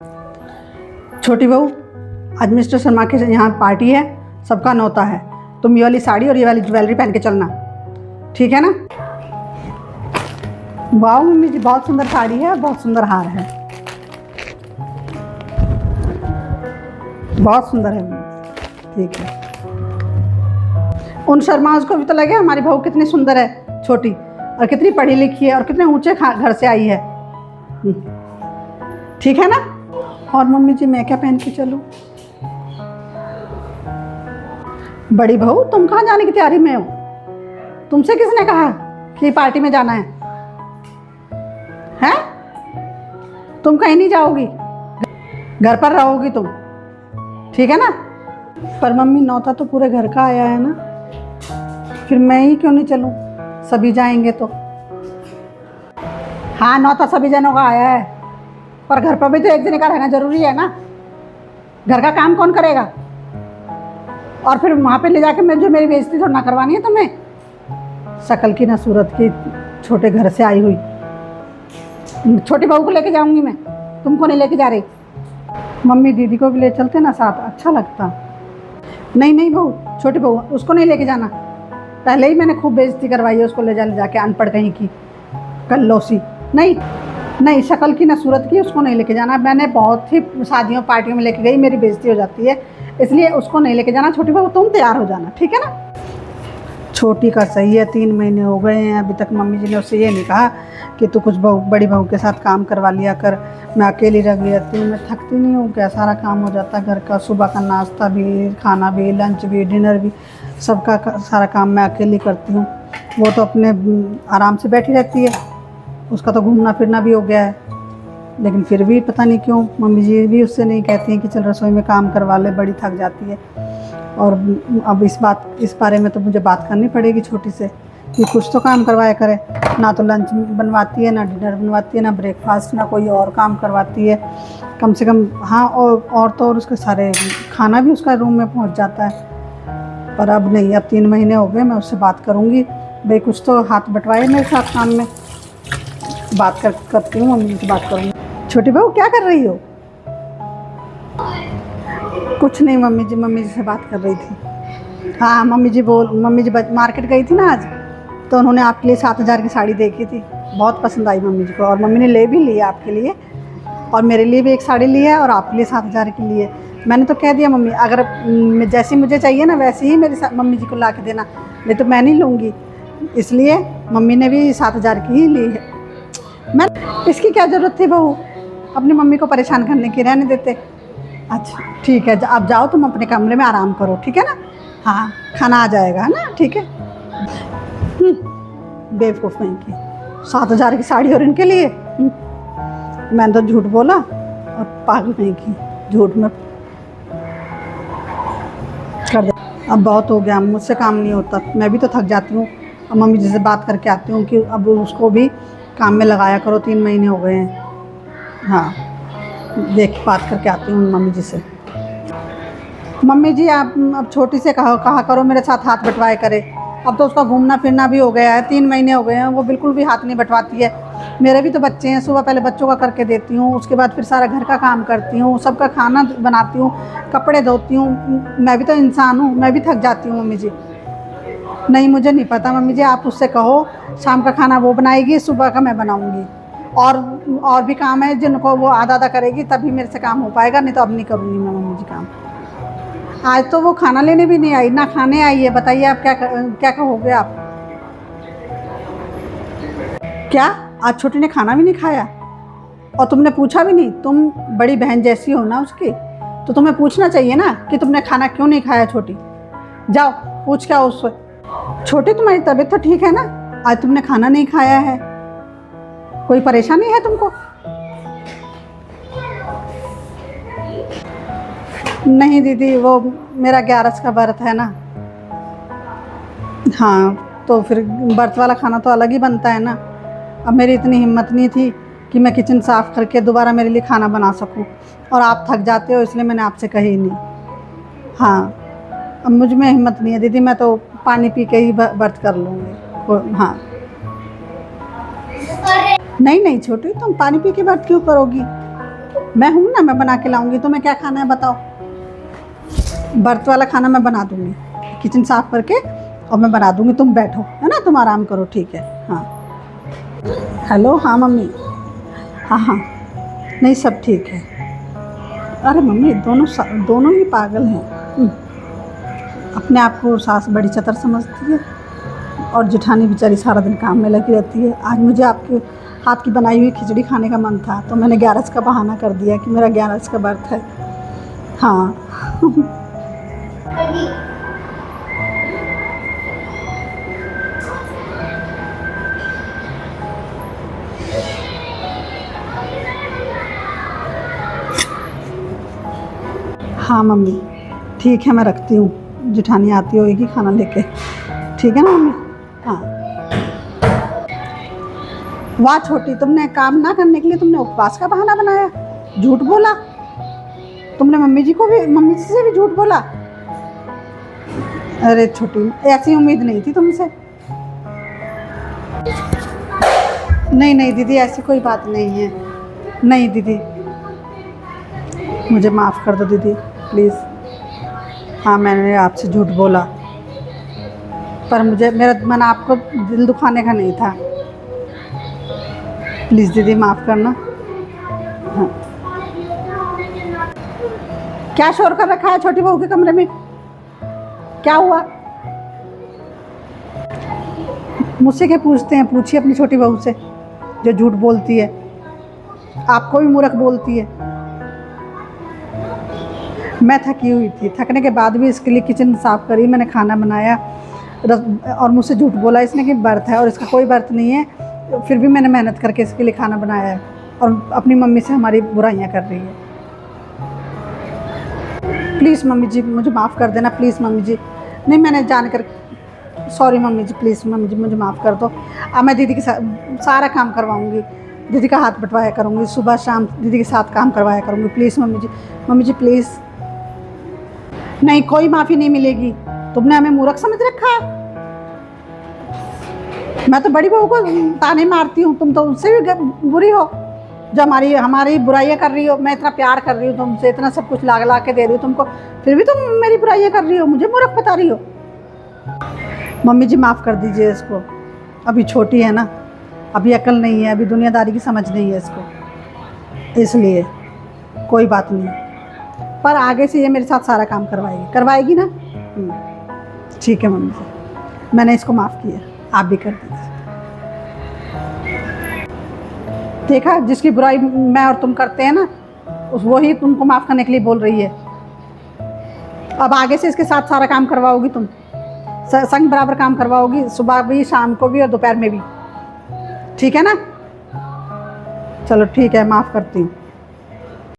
छोटी बहू, आज मिस्टर शर्मा के यहाँ पार्टी है, सबका न्योता है। तुम ये वाली साड़ी और ये वाली ज्वेलरी पहन के चलना, ठीक है ना? वाह मम्मी जी, बहुत सुंदर साड़ी है, बहुत सुंदर हार है, बहुत सुंदर है मम्मी। ठीक है। उन शर्मा को भी तो लगे हमारी बहू कितनी सुंदर है, छोटी, और कितनी पढ़ी लिखी है, और कितने ऊंचे घर से आई है। ठीक है ना? और मम्मी जी, मैं क्या पहन के चलूं? बड़ी बहू, तुम कहाँ जाने की तैयारी में हो? तुमसे किसने कहा कि पार्टी में जाना है? हैं? तुम कहीं नहीं जाओगी, घर पर रहोगी तुम, ठीक है ना? पर मम्मी, न्योता तो पूरे घर का आया है ना, फिर मैं ही क्यों नहीं चलूं? सभी जाएंगे तो। हाँ, न्योता सभी जनों का आया है, पर घर पर भी तो एक दिन का रहना जरूरी है ना। घर का काम कौन करेगा? और फिर वहाँ पे ले जाके मेरी बेइज्जती थोड़ा ना करवानी है तुम्हें। शकल की ना सूरत की, छोटे घर से आई हुई। छोटी बहू को लेके जाऊंगी मैं, तुमको नहीं लेके जा रही। मम्मी, दीदी को भी ले चलते ना साथ, अच्छा लगता। नहीं नहीं बहू, छोटी बहू, उसको नहीं लेके जाना। पहले ही मैंने खूब बेइज्जती करवाई है उसको ले जाके, अनपढ़ कहीं की कल्लोसी। नहीं नहीं, शक्ल की ना सूरत की, उसको नहीं लेके जाना। मैंने बहुत ही शादियों पार्टियों में लेके गई, मेरी बेइज्जती हो जाती है, इसलिए उसको नहीं लेके जाना। छोटी बहू, तुम तैयार हो जाना, ठीक है ना? छोटी का सही है, 3 महीने हो गए हैं, अभी तक मम्मी जी ने उससे ये नहीं कहा कि तू कुछ बड़ी बहू के साथ काम करवा लिया कर। मैं अकेली रह रहती हूँ, मैं थकती नहीं हूँ क्या? सारा काम हो जाता है घर का, सुबह का नाश्ता भी, खाना भी, लंच भी, डिनर भी, सबका सारा काम मैं अकेली करती हूँ। वो तो अपने आराम से बैठी रहती है, उसका तो घूमना फिरना भी हो गया है। लेकिन फिर भी पता नहीं क्यों मम्मी जी भी उससे नहीं कहती हैं कि चल रसोई में काम करवा ले, बड़ी थक जाती है। और अब इस बारे में तो मुझे बात करनी पड़ेगी छोटी से कि कुछ तो काम करवाया करे। ना तो लंच बनवाती है, ना डिनर बनवाती है, ना ब्रेकफास्ट, ना कोई और काम करवाती है कम से कम। हाँ, और तो और उसके सारे खाना भी उसका रूम में पहुंच जाता है। पर अब नहीं, अब 3 महीने हो गए, मैं उससे बात करूँगी भाई, कुछ तो हाथ बंटवाए मेरे साथ काम में। बात करती हूँ, मम्मी से बात करूँगी। छोटी बहू, क्या कर रही हो? कुछ नहीं मम्मी जी से बात कर रही थी। हाँ मम्मी जी मार्केट गई थी ना आज, तो उन्होंने आपके लिए 7,000 की साड़ी देखी थी, बहुत पसंद आई मम्मी जी को, और मम्मी ने ले भी लिया आपके लिए, और मेरे लिए भी एक साड़ी ली है, और आपके लिए 7,000 की ली है। मैंने तो कह दिया मम्मी, अगर जैसी मुझे चाहिए ना वैसी ही मेरी मम्मी जी को ला के देना, नहीं तो मैं नहीं लूँगी। इसलिए मम्मी ने भी 7,000 की ही ली है। मैं इसकी क्या ज़रूरत थी बहू, अपनी मम्मी को परेशान करने की, रहने देते। अच्छा ठीक है, अब जाओ तुम अपने कमरे में आराम करो, ठीक है ना? हाँ, खाना आ जाएगा, है ना? ठीक है। बेवकूफ़ नहीं की, 7,000 की साड़ी और इनके लिए। मैंने तो झूठ बोला, और पागल नहीं की, झूठ में कर दे। अब बहुत हो गया, मुझसे काम नहीं होता, मैं भी तो थक जाती हूँ। अब मम्मी जी से बात करके आती हूँ कि अब उसको भी काम में लगाया करो, 3 महीने हो गए हैं। हाँ, देख बात करके आती हूँ मम्मी जी से। मम्मी जी, आप अब छोटी से कहा करो मेरे साथ हाथ बंटवाए करे। अब तो उसका घूमना फिरना भी हो गया है, 3 महीने हो गए हैं, वो बिल्कुल भी हाथ नहीं बंटवाती है। मेरे भी तो बच्चे हैं, सुबह पहले बच्चों का करके देती हूँ, उसके बाद फिर सारा घर का काम करती हूँ, सबका खाना बनाती हूँ, कपड़े धोती हूँ। मैं भी तो इंसान हूँ, मैं भी थक जाती हूँ मम्मी जी। नहीं, मुझे नहीं पता मम्मी जी, आप उससे कहो शाम का खाना वो बनाएगी, सुबह का मैं बनाऊँगी। और भी काम है जिनको वो आधा करेगी, तभी मेरे से काम हो पाएगा, नहीं तो अब नहीं करूँगी मैं मम्मी जी काम। आज तो वो खाना लेने भी नहीं आई, ना खाने आई है। बताइए आप क्या कहोगे आप? क्या आज छोटी ने खाना भी नहीं खाया? और तुमने पूछा भी नहीं? तुम बड़ी बहन जैसी हो ना उसकी, तो तुम्हें पूछना चाहिए ना कि तुमने खाना क्यों नहीं खाया। छोटी, जाओ पूछ के आओ उससे। छोटी, तुम्हारी तबीयत तो ठीक है ना? आज तुमने खाना नहीं खाया है, कोई परेशानी है तुमको? नहीं दीदी, वो मेरा 11 का व्रत है ना। हाँ, तो फिर व्रत वाला खाना तो अलग ही बनता है ना। अब मेरी इतनी हिम्मत नहीं थी कि मैं किचन साफ़ करके दोबारा मेरे लिए खाना बना सकूं, और आप थक जाते हो इसलिए मैंने आपसे कही नहीं। हाँ, अब मुझ में हिम्मत नहीं है दीदी, मैं तो पानी पी के ही व्रत कर लूँगी। हाँ नहीं छोटी, तुम पानी पी के व्रत क्यों करोगी? मैं हूँ ना, मैं बना के लाऊंगी। तुम्हें क्या खाना है बताओ? बर्त वाला खाना मैं बना दूंगी, किचन साफ करके और मैं बना दूंगी। तुम बैठो, है ना, तुम आराम करो, ठीक है। हाँ हेलो, हाँ मम्मी, हाँ हाँ, नहीं सब ठीक है। अरे मम्मी, दोनों ही पागल हैं। अपने आप को सास बड़ी चतर समझती है और जेठानी बेचारी सारा दिन काम में लगी रहती है। आज मुझे आपके हाथ की बनाई हुई खिचड़ी खाने का मन था, तो मैंने 11 का बहाना कर दिया कि मेरा 11 का व्रत है। हाँ हाँ मम्मी, ठीक है, मैं रखती हूँ। जेठानी आती होगी खाना लेके, ठीक है ना मम्मी? हाँ। वाह छोटी, तुमने काम ना करने के लिए तुमने उपवास का बहाना बनाया, झूठ बोला। तुमने मम्मी जी से भी झूठ बोला। अरे छोटी, ऐसी उम्मीद नहीं थी तुमसे। नहीं नहीं दीदी, ऐसी कोई बात नहीं है। नहीं दीदी, मुझे माफ़ कर दो दीदी, प्लीज़। हाँ, मैंने आपसे झूठ बोला, पर मेरा मन आपको दिल दुखाने का नहीं था। प्लीज़ दीदी, माफ़ करना। हाँ। क्या शोर कर रखा है छोटी बहू के कमरे में? क्या हुआ? मुझसे क्या पूछते हैं? पूछिए अपनी छोटी बहू से जो झूठ बोलती है, आपको भी मूर्ख बोलती है। मैं थकी हुई थी, थकने के बाद भी इसके लिए किचन साफ़ करी, मैंने खाना बनाया और मुझसे झूठ बोला इसने कि व्रत है, और इसका कोई व्रत नहीं है। फिर भी मैंने मेहनत करके इसके लिए खाना बनाया है और अपनी मम्मी से हमारी बुराइयां कर रही है। प्लीज़ मम्मी जी, मुझे माफ़ कर देना, प्लीज़ मम्मी जी। नहीं, मैंने जानकर, sorry mummy ji, please mummy ji, मुझे माफ़ कर दो। अब मैं दीदी के साथ सारा काम करवाऊँगी, दीदी का हाथ बटवाया करूँगी, सुबह शाम दीदी के साथ काम करवाया करूँगी। Please mummy ji please. नहीं, कोई माफ़ी नहीं मिलेगी। तुमने हमें मूर्ख समझ रखा है। मैं तो बड़ी बहू को ताने मारती हूँ, तुम तो उससे भी बुरी हो जो हमारी बुराइयाँ कर रही हो। मैं इतना प्यार कर रही हूँ तुमसे, इतना सब कुछ ला के दे रही हूँ तुमको, फिर भी तुम मेरी बुराइयाँ कर रही हो, मुझे मूर्ख बता रही हो। मम्मी जी माफ़ कर दीजिए इसको, अभी छोटी है ना, अभी अकल नहीं है, अभी दुनियादारी की समझ नहीं है इसको, इसलिए कोई बात नहीं। पर आगे से ये मेरे साथ सारा काम करवाएगी ना? ठीक है मम्मी जी, मैंने इसको माफ़ किया, आप भी कर दीजिए। देखा, जिसकी बुराई मैं और तुम करते हैं ना, वही तुमको माफ़ करने के लिए बोल रही है। अब आगे से इसके साथ सारा काम करवाओगी तुम, संग बराबर काम करवाओगी, सुबह भी, शाम को भी और दोपहर में भी, ठीक है ना? चलो ठीक है, माफ़ करती हूँ।